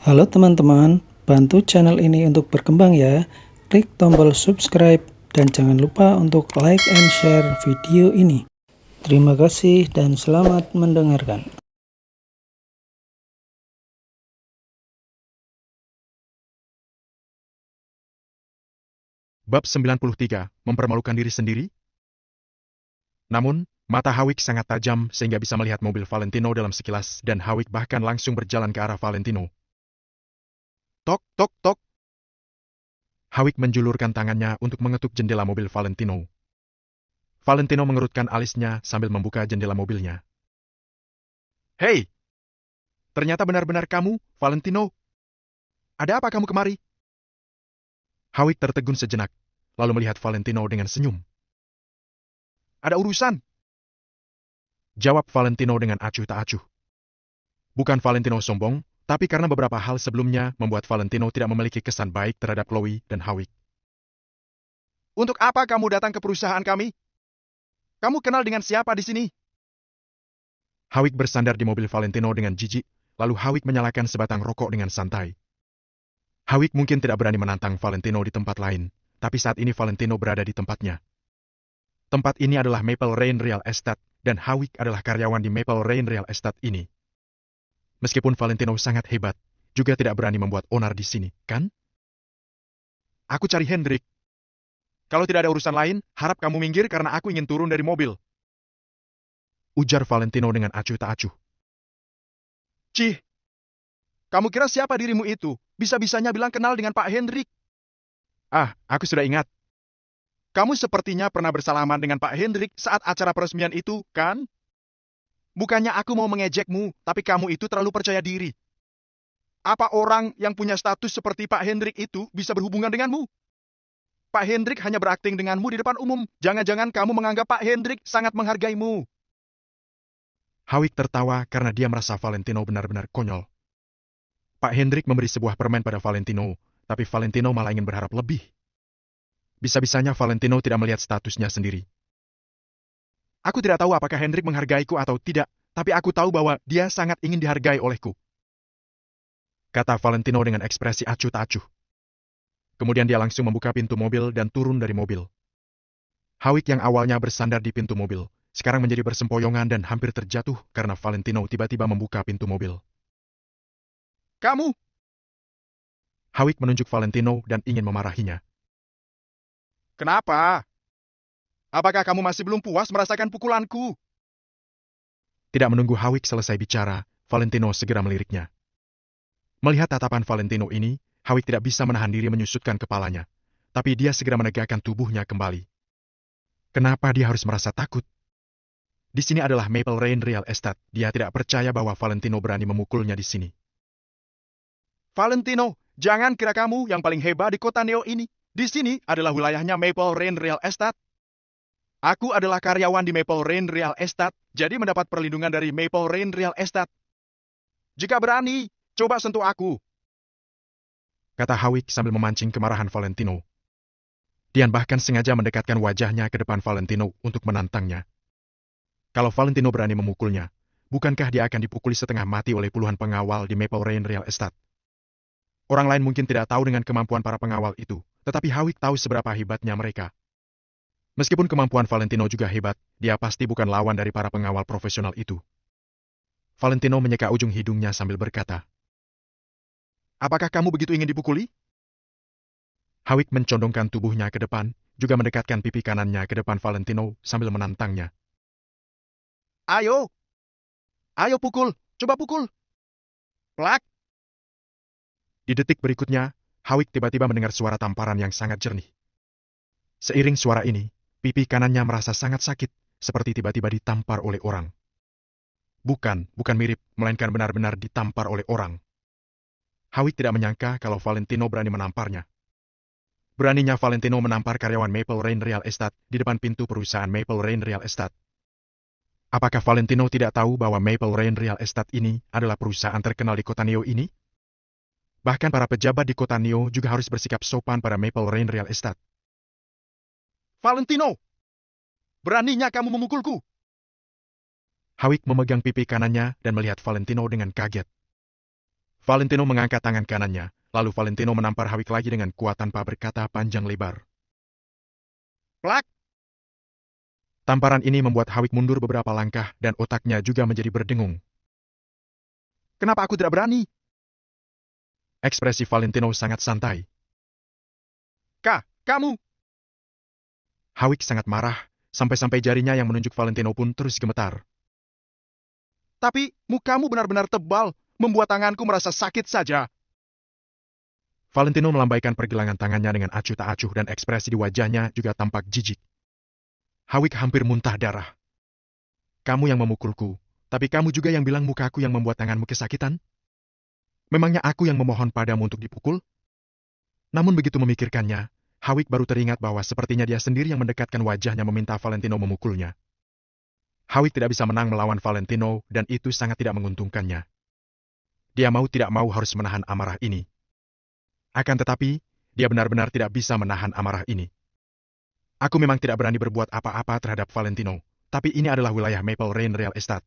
Halo teman-teman, bantu channel ini untuk berkembang ya. Klik tombol subscribe dan jangan lupa untuk like and share video ini. Terima kasih dan selamat mendengarkan. Bab 93, mempermalukan diri sendiri? Namun, mata Hawik sangat tajam sehingga bisa melihat mobil Valentino dalam sekilas dan Hawik bahkan langsung berjalan ke arah Valentino. Tok, tok, tok. Hawik menjulurkan tangannya untuk mengetuk jendela mobil Valentino. Valentino mengerutkan alisnya sambil membuka jendela mobilnya. Hei! Ternyata benar-benar kamu, Valentino. Ada apa kamu kemari? Hawik tertegun sejenak, lalu melihat Valentino dengan senyum. Ada urusan? Jawab Valentino dengan acuh tak acuh. Bukan Valentino sombong, tapi karena beberapa hal sebelumnya membuat Valentino tidak memiliki kesan baik terhadap Chloe dan Hawik. Untuk apa kamu datang ke perusahaan kami? Kamu kenal dengan siapa di sini? Hawik bersandar di mobil Valentino dengan jijik, lalu Hawik menyalakan sebatang rokok dengan santai. Hawik mungkin tidak berani menantang Valentino di tempat lain, tapi saat ini Valentino berada di tempatnya. Tempat ini adalah Maple Rain Real Estate, dan Hawik adalah karyawan di Maple Rain Real Estate ini. Meskipun Valentino sangat hebat, juga tidak berani membuat onar di sini, kan? Aku cari Hendrik. Kalau tidak ada urusan lain, harap kamu minggir karena aku ingin turun dari mobil. Ujar Valentino dengan acuh tak acuh. Cih, kamu kira siapa dirimu itu? Bisa-bisanya bilang kenal dengan Pak Hendrik. Ah, aku sudah ingat. Kamu sepertinya pernah bersalaman dengan Pak Hendrik saat acara peresmian itu, kan? Bukannya aku mau mengejekmu, tapi kamu itu terlalu percaya diri. Apa orang yang punya status seperti Pak Hendrik itu bisa berhubungan denganmu? Pak Hendrik hanya berakting denganmu di depan umum. Jangan-jangan kamu menganggap Pak Hendrik sangat menghargaimu. Hawik tertawa karena dia merasa Valentino benar-benar konyol. Pak Hendrik memberi sebuah permen pada Valentino, tapi Valentino malah ingin berharap lebih. Bisa-bisanya Valentino tidak melihat statusnya sendiri. Aku tidak tahu apakah Hendrik menghargaiku atau tidak, tapi aku tahu bahwa dia sangat ingin dihargai olehku. Kata Valentino dengan ekspresi acuh tak acuh. Kemudian dia langsung membuka pintu mobil dan turun dari mobil. Hawik yang awalnya bersandar di pintu mobil, sekarang menjadi bersempoyongan dan hampir terjatuh karena Valentino tiba-tiba membuka pintu mobil. Kamu! Hawik menunjuk Valentino dan ingin memarahinya. Kenapa? Apakah kamu masih belum puas merasakan pukulanku? Tidak menunggu Hawik selesai bicara, Valentino segera meliriknya. Melihat tatapan Valentino ini, Hawik tidak bisa menahan diri menyusutkan kepalanya. Tapi dia segera menegakkan tubuhnya kembali. Kenapa dia harus merasa takut? Di sini adalah Maple Rain Real Estate. Dia tidak percaya bahwa Valentino berani memukulnya di sini. Valentino, jangan kira kamu yang paling hebat di kota Neo ini. Di sini adalah wilayahnya Maple Rain Real Estate. Aku adalah karyawan di Maple Rain Real Estate, jadi mendapat perlindungan dari Maple Rain Real Estate. Jika berani, coba sentuh aku. Kata Hawik sambil memancing kemarahan Valentino. Dian bahkan sengaja mendekatkan wajahnya ke depan Valentino untuk menantangnya. Kalau Valentino berani memukulnya, bukankah dia akan dipukuli setengah mati oleh puluhan pengawal di Maple Rain Real Estate? Orang lain mungkin tidak tahu dengan kemampuan para pengawal itu, tetapi Hawik tahu seberapa hebatnya mereka. Meskipun kemampuan Valentino juga hebat, dia pasti bukan lawan dari para pengawal profesional itu. Valentino menyeka ujung hidungnya sambil berkata, apakah kamu begitu ingin dipukuli? Hawik mencondongkan tubuhnya ke depan, juga mendekatkan pipi kanannya ke depan Valentino sambil menantangnya. Ayo! Ayo pukul! Coba pukul! Plak! Di detik berikutnya, Hawik tiba-tiba mendengar suara tamparan yang sangat jernih. Seiring suara ini, pipi kanannya merasa sangat sakit, seperti tiba-tiba ditampar oleh orang. Bukan mirip, melainkan benar-benar ditampar oleh orang. Hawik tidak menyangka kalau Valentino berani menamparnya. Beraninya Valentino menampar karyawan Maple Rain Real Estate di depan pintu perusahaan Maple Rain Real Estate. Apakah Valentino tidak tahu bahwa Maple Rain Real Estate ini adalah perusahaan terkenal di kota Neo ini? Bahkan para pejabat di kota Neo juga harus bersikap sopan pada Maple Rain Real Estate. Valentino! Beraninya kamu memukulku! Hawik memegang pipi kanannya dan melihat Valentino dengan kaget. Valentino mengangkat tangan kanannya, lalu Valentino menampar Hawik lagi dengan kuat tanpa berkata panjang lebar. Plak! Tamparan ini membuat Hawik mundur beberapa langkah dan otaknya juga menjadi berdengung. Kenapa aku tidak berani? Ekspresi Valentino sangat santai. Kamu! Hawik sangat marah, sampai-sampai jarinya yang menunjuk Valentino pun terus gemetar. Tapi mukamu benar-benar tebal, membuat tanganku merasa sakit saja. Valentino melambaikan pergelangan tangannya dengan acuh tak acuh dan ekspresi di wajahnya juga tampak jijik. Hawik hampir muntah darah. Kamu yang memukulku, tapi kamu juga yang bilang mukaku yang membuat tanganmu kesakitan? Memangnya aku yang memohon padamu untuk dipukul? Namun begitu memikirkannya, Hawik baru teringat bahwa sepertinya dia sendiri yang mendekatkan wajahnya meminta Valentino memukulnya. Hawik tidak bisa menang melawan Valentino dan itu sangat tidak menguntungkannya. Dia mau tidak mau harus menahan amarah ini. Akan tetapi, dia benar-benar tidak bisa menahan amarah ini. Aku memang tidak berani berbuat apa-apa terhadap Valentino, tapi ini adalah wilayah Maple Rain Real Estate.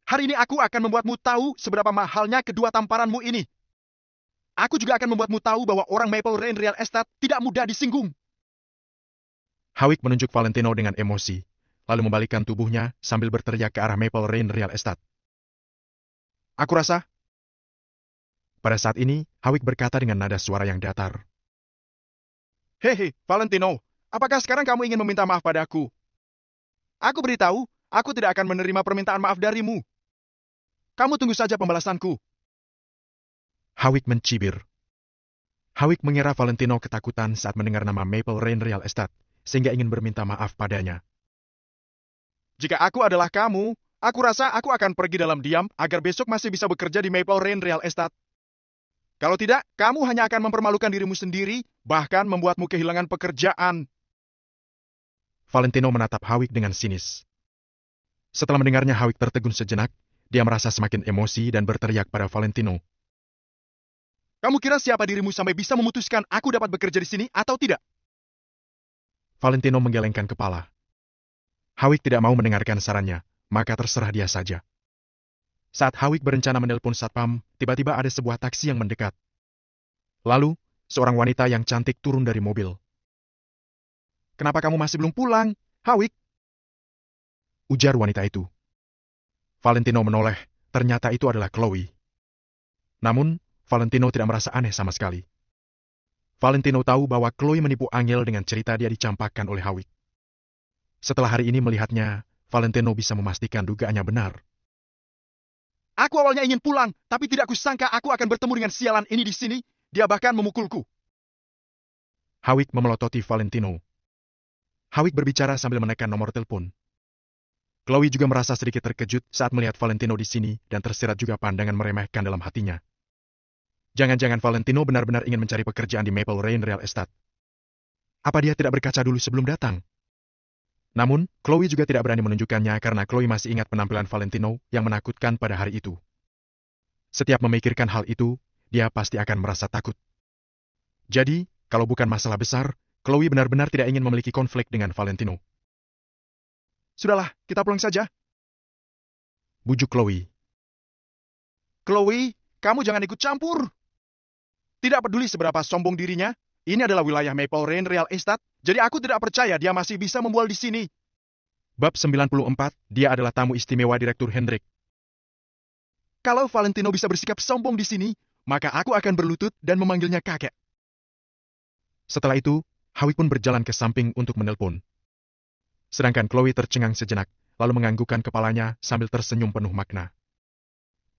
Hari ini aku akan membuatmu tahu seberapa mahalnya kedua tamparanmu ini. Aku juga akan membuatmu tahu bahwa orang Maple Rain Real Estate tidak mudah disinggung. Hawik menunjuk Valentino dengan emosi, lalu membalikkan tubuhnya sambil berteriak ke arah Maple Rain Real Estate. Aku rasa. Pada saat ini, Hawik berkata dengan nada suara yang datar. Hehe, Valentino, apakah sekarang kamu ingin meminta maaf padaku? Aku beritahu, aku tidak akan menerima permintaan maaf darimu. Kamu tunggu saja pembalasanku. Hawik mencibir. Hawik mengira Valentino ketakutan saat mendengar nama Maple Rain Real Estate, sehingga ingin berminta maaf padanya. Jika aku adalah kamu, aku rasa aku akan pergi dalam diam agar besok masih bisa bekerja di Maple Rain Real Estate. Kalau tidak, kamu hanya akan mempermalukan dirimu sendiri, bahkan membuatmu kehilangan pekerjaan. Valentino menatap Hawik dengan sinis. Setelah mendengarnya, Hawik tertegun sejenak, dia merasa semakin emosi dan berteriak pada Valentino. Kamu kira siapa dirimu sampai bisa memutuskan aku dapat bekerja di sini atau tidak? Valentino menggelengkan kepala. Hawik tidak mau mendengarkan sarannya, maka terserah dia saja. Saat Hawik berencana menelpon satpam, tiba-tiba ada sebuah taksi yang mendekat. Lalu, seorang wanita yang cantik turun dari mobil. Kenapa kamu masih belum pulang, Hawik? Ujar wanita itu. Valentino menoleh, ternyata itu adalah Chloe. Namun, Valentino tidak merasa aneh sama sekali. Valentino tahu bahwa Chloe menipu Angel dengan cerita dia dicampakkan oleh Hawik. Setelah hari ini melihatnya, Valentino bisa memastikan dugaannya benar. Aku awalnya ingin pulang, tapi tidak kusangka aku akan bertemu dengan sialan ini di sini. Dia bahkan memukulku. Hawik memelototi Valentino. Hawik berbicara sambil menekan nomor telepon. Chloe juga merasa sedikit terkejut saat melihat Valentino di sini dan tersirat juga pandangan meremehkan dalam hatinya. Jangan-jangan Valentino benar-benar ingin mencari pekerjaan di Maple Rain Real Estate. Apa dia tidak berkaca dulu sebelum datang? Namun, Chloe juga tidak berani menunjukkannya karena Chloe masih ingat penampilan Valentino yang menakutkan pada hari itu. Setiap memikirkan hal itu, dia pasti akan merasa takut. Jadi, kalau bukan masalah besar, Chloe benar-benar tidak ingin memiliki konflik dengan Valentino. Sudahlah, kita pulang saja. Bujuk Chloe. Chloe, kamu jangan ikut campur. Tidak peduli seberapa sombong dirinya, ini adalah wilayah Maple Rain Real Estate, jadi aku tidak percaya dia masih bisa membual di sini. Bab 94, dia adalah tamu istimewa Direktur Hendrik. Kalau Valentino bisa bersikap sombong di sini, maka aku akan berlutut dan memanggilnya kakek. Setelah itu, Hawik pun berjalan ke samping untuk menelpon. Sedangkan Chloe tercengang sejenak, lalu menganggukkan kepalanya sambil tersenyum penuh makna.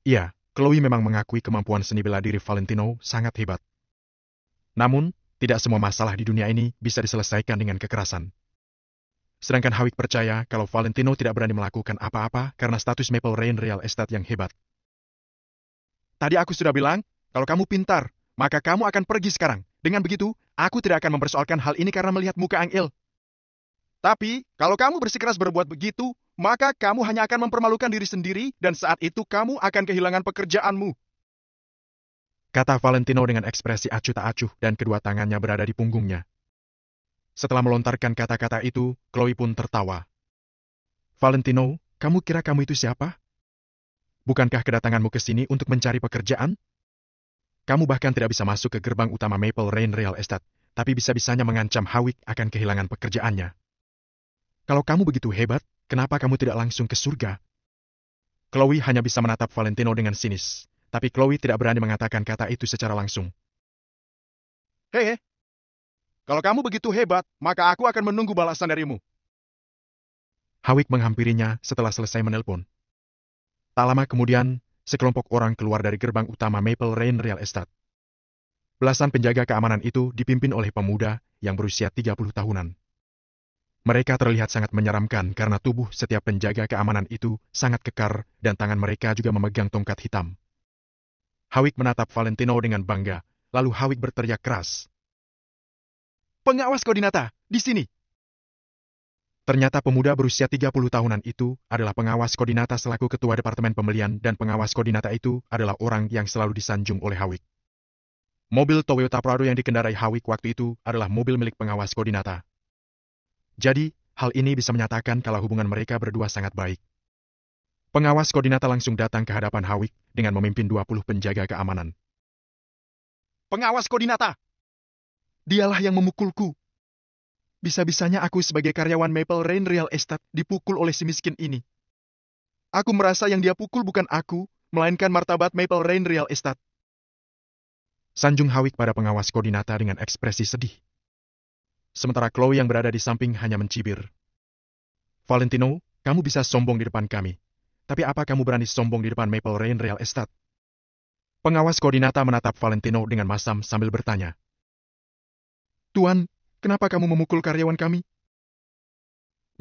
Iya, Chloe memang mengakui kemampuan seni bela diri Valentino sangat hebat. Namun, tidak semua masalah di dunia ini bisa diselesaikan dengan kekerasan. Sedangkan Hawik percaya kalau Valentino tidak berani melakukan apa-apa karena status Maple Rain Real Estate yang hebat. Tadi aku sudah bilang, kalau kamu pintar, maka kamu akan pergi sekarang. Dengan begitu, aku tidak akan mempersoalkan hal ini karena melihat muka Angel. Tapi, kalau kamu bersikeras berbuat begitu, maka kamu hanya akan mempermalukan diri sendiri dan saat itu kamu akan kehilangan pekerjaanmu. Kata Valentino dengan ekspresi acuh tak acuh dan kedua tangannya berada di punggungnya. Setelah melontarkan kata-kata itu, Chloe pun tertawa. Valentino, kamu kira kamu itu siapa? Bukankah kedatanganmu ke sini untuk mencari pekerjaan? Kamu bahkan tidak bisa masuk ke gerbang utama Maple Rain Real Estate, tapi bisa-bisanya mengancam Hawick akan kehilangan pekerjaannya. Kalau kamu begitu hebat, kenapa kamu tidak langsung ke surga? Chloe hanya bisa menatap Valentino dengan sinis, tapi Chloe tidak berani mengatakan kata itu secara langsung. Hei, kalau kamu begitu hebat, maka aku akan menunggu balasan darimu. Hawick menghampirinya setelah selesai menelpon. Tak lama kemudian, sekelompok orang keluar dari gerbang utama Maple Rain Real Estate. Belasan penjaga keamanan itu dipimpin oleh pemuda yang berusia 30 tahunan. Mereka terlihat sangat menyeramkan karena tubuh setiap penjaga keamanan itu sangat kekar dan tangan mereka juga memegang tongkat hitam. Hawick menatap Valentino dengan bangga, lalu Hawick berteriak keras. "Pengawas koordinata, di sini!" Ternyata pemuda berusia 30 tahunan itu adalah pengawas koordinata selaku ketua departemen pembelian dan pengawas koordinata itu adalah orang yang selalu disanjung oleh Hawick. Mobil Toyota Prado yang dikendarai Hawick waktu itu adalah mobil milik pengawas koordinata. Jadi, hal ini bisa menyatakan kalau hubungan mereka berdua sangat baik. Pengawas koordinata langsung datang ke hadapan Hawick dengan memimpin 20 penjaga keamanan. "Pengawas koordinata! Dialah yang memukulku. Bisa-bisanya aku sebagai karyawan Maple Rain Real Estate dipukul oleh si miskin ini. Aku merasa yang dia pukul bukan aku, melainkan martabat Maple Rain Real Estate." Sanjung Hawick pada pengawas koordinata dengan ekspresi sedih. Sementara Chloe yang berada di samping hanya mencibir. "Valentino, kamu bisa sombong di depan kami. Tapi apa kamu berani sombong di depan Maple Rain Real Estate?" Pengawas koordinata menatap Valentino dengan masam sambil bertanya. "Tuan, kenapa kamu memukul karyawan kami?"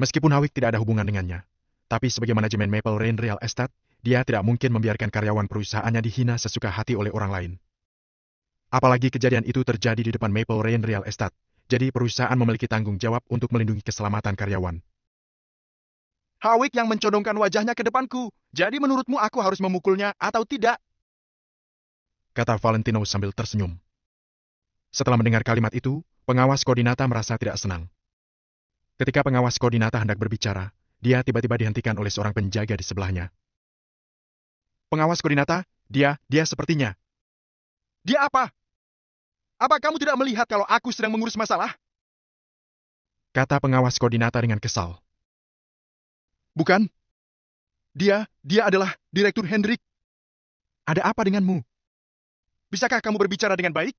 Meskipun Hawick tidak ada hubungan dengannya, tapi sebagai manajemen Maple Rain Real Estate, dia tidak mungkin membiarkan karyawan perusahaannya dihina sesuka hati oleh orang lain. Apalagi kejadian itu terjadi di depan Maple Rain Real Estate, jadi perusahaan memiliki tanggung jawab untuk melindungi keselamatan karyawan. "Hawick yang mencodongkan wajahnya ke depanku, jadi menurutmu aku harus memukulnya atau tidak?" kata Valentino sambil tersenyum. Setelah mendengar kalimat itu, pengawas koordinata merasa tidak senang. Ketika pengawas koordinata hendak berbicara, dia tiba-tiba dihentikan oleh seorang penjaga di sebelahnya. "Pengawas koordinata, dia sepertinya." "Dia apa? Apa kamu tidak melihat kalau aku sedang mengurus masalah?" kata pengawas koordinata dengan kesal. "Bukan. Dia adalah Direktur Hendrik. Ada apa denganmu? Bisakah kamu berbicara dengan baik?"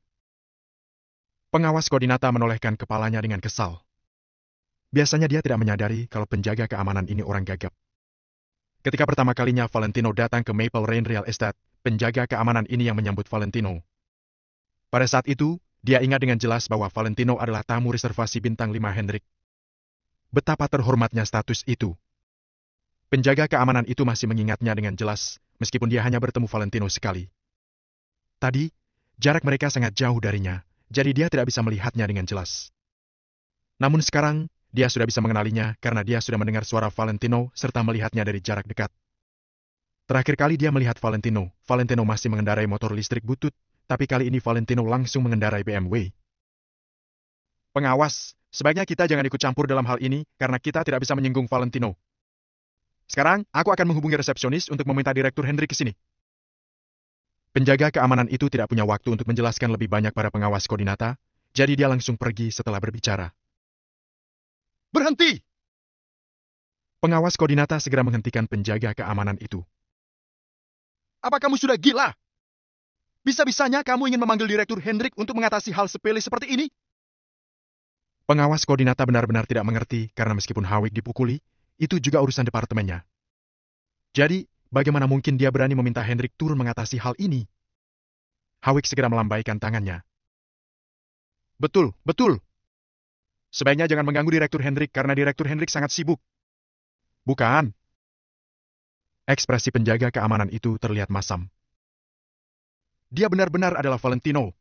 Pengawas koordinata menolehkan kepalanya dengan kesal. Biasanya dia tidak menyadari kalau penjaga keamanan ini orang gagap. Ketika pertama kalinya Valentino datang ke Maple Rain Real Estate, penjaga keamanan ini yang menyambut Valentino. Pada saat itu, dia ingat dengan jelas bahwa Valentino adalah tamu reservasi bintang 5 Hendrik. Betapa terhormatnya status itu. Penjaga keamanan itu masih mengingatnya dengan jelas, meskipun dia hanya bertemu Valentino sekali. Tadi, jarak mereka sangat jauh darinya, jadi dia tidak bisa melihatnya dengan jelas. Namun sekarang, dia sudah bisa mengenalinya karena dia sudah mendengar suara Valentino serta melihatnya dari jarak dekat. Terakhir kali dia melihat Valentino masih mengendarai motor listrik butut, tapi kali ini Valentino langsung mengendarai BMW. "Pengawas, sebaiknya kita jangan ikut campur dalam hal ini karena kita tidak bisa menyinggung Valentino. Sekarang, aku akan menghubungi resepsionis untuk meminta Direktur Hendrik ke sini." Penjaga keamanan itu tidak punya waktu untuk menjelaskan lebih banyak pada pengawas koordinata, jadi dia langsung pergi setelah berbicara. "Berhenti!" Pengawas koordinata segera menghentikan penjaga keamanan itu. "Apa kamu sudah gila? Bisa-bisanya kamu ingin memanggil Direktur Hendrik untuk mengatasi hal sepele seperti ini?" Pengawas koordinata benar-benar tidak mengerti karena meskipun Hawick dipukuli, itu juga urusan departemennya. Jadi, bagaimana mungkin dia berani meminta Hendrik turun mengatasi hal ini? Hawick segera melambaikan tangannya. Betul. Sebaiknya jangan mengganggu Direktur Hendrik karena Direktur Hendrik sangat sibuk." "Bukan." Ekspresi penjaga keamanan itu terlihat masam. "Dia benar-benar adalah Valentino.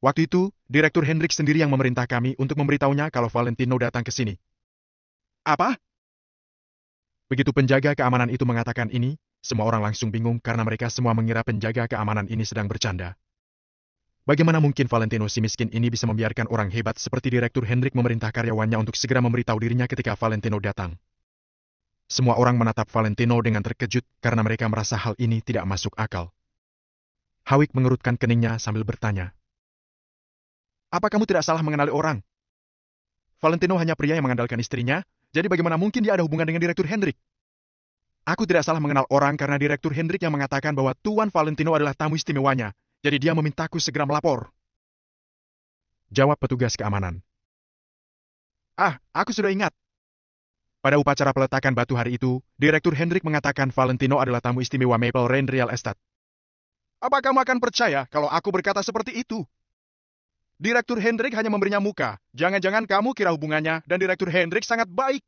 Waktu itu, Direktur Hendrik sendiri yang memerintah kami untuk memberitahunya kalau Valentino datang ke sini." "Apa?" Begitu penjaga keamanan itu mengatakan ini, semua orang langsung bingung karena mereka semua mengira penjaga keamanan ini sedang bercanda. Bagaimana mungkin Valentino si miskin ini bisa membiarkan orang hebat seperti Direktur Hendrik memerintah karyawannya untuk segera memberitahu dirinya ketika Valentino datang? Semua orang menatap Valentino dengan terkejut karena mereka merasa hal ini tidak masuk akal. Hawik mengerutkan keningnya sambil bertanya. Apa kamu tidak salah mengenali orang? Valentino hanya pria yang mengandalkan istrinya, jadi bagaimana mungkin dia ada hubungan dengan Direktur Hendrik? Aku tidak salah mengenal orang karena Direktur Hendrik yang mengatakan bahwa Tuan Valentino adalah tamu istimewanya, jadi dia memintaku segera melapor. Jawab petugas keamanan. Ah, aku sudah ingat. Pada upacara peletakan batu hari itu, Direktur Hendrik mengatakan Valentino adalah tamu istimewa Maple Rain Real Estate. Apa kamu akan percaya kalau aku berkata seperti itu? Direktur Hendrik hanya memberinya muka. Jangan-jangan kamu kira hubungannya dan Direktur Hendrik sangat baik.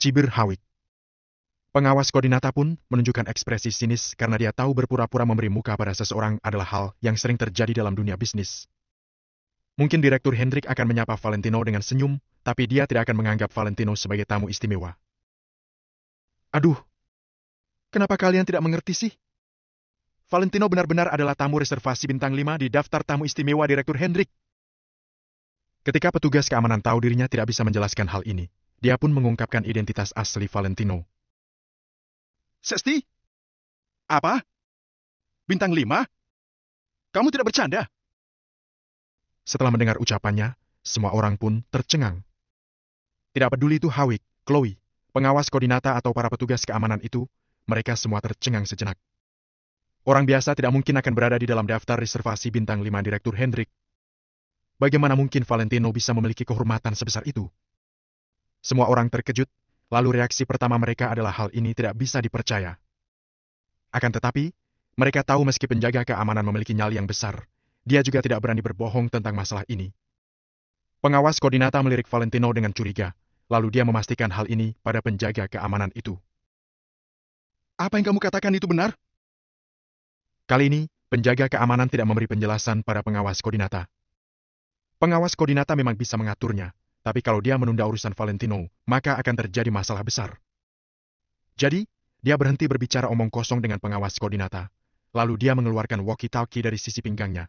Cibir Hawik. Pengawas koordinata pun menunjukkan ekspresi sinis karena dia tahu berpura-pura memberi muka pada seseorang adalah hal yang sering terjadi dalam dunia bisnis. Mungkin Direktur Hendrik akan menyapa Valentino dengan senyum, tapi dia tidak akan menganggap Valentino sebagai tamu istimewa. Aduh, kenapa kalian tidak mengerti sih? Valentino benar-benar adalah tamu reservasi bintang 5 di daftar tamu istimewa Direktur Hendrik. Ketika petugas keamanan tahu dirinya tidak bisa menjelaskan hal ini, dia pun mengungkapkan identitas asli Valentino. Sesti? Apa? Bintang 5? Kamu tidak bercanda? Setelah mendengar ucapannya, semua orang pun tercengang. Tidak peduli itu Hawik, Chloe, pengawas koordinata atau para petugas keamanan itu, mereka semua tercengang sejenak. Orang biasa tidak mungkin akan berada di dalam daftar reservasi bintang 5 Direktur Hendrik. Bagaimana mungkin Valentino bisa memiliki kehormatan sebesar itu? Semua orang terkejut, lalu reaksi pertama mereka adalah hal ini tidak bisa dipercaya. Akan tetapi, mereka tahu meski penjaga keamanan memiliki nyali yang besar, dia juga tidak berani berbohong tentang masalah ini. Pengawas koordinata melirik Valentino dengan curiga, lalu dia memastikan hal ini pada penjaga keamanan itu. Apa yang kamu katakan itu benar? Kali ini, penjaga keamanan tidak memberi penjelasan pada pengawas koordinata. Pengawas koordinata memang bisa mengaturnya, tapi kalau dia menunda urusan Valentino, maka akan terjadi masalah besar. Jadi, dia berhenti berbicara omong kosong dengan pengawas koordinata. Lalu dia mengeluarkan walkie-talkie dari sisi pinggangnya.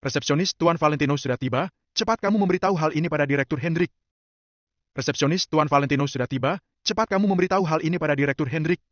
Resepsionis, Tuan Valentino sudah tiba, cepat kamu memberitahu hal ini pada Direktur Hendrik. Resepsionis, Tuan Valentino sudah tiba, cepat kamu memberitahu hal ini pada Direktur Hendrik.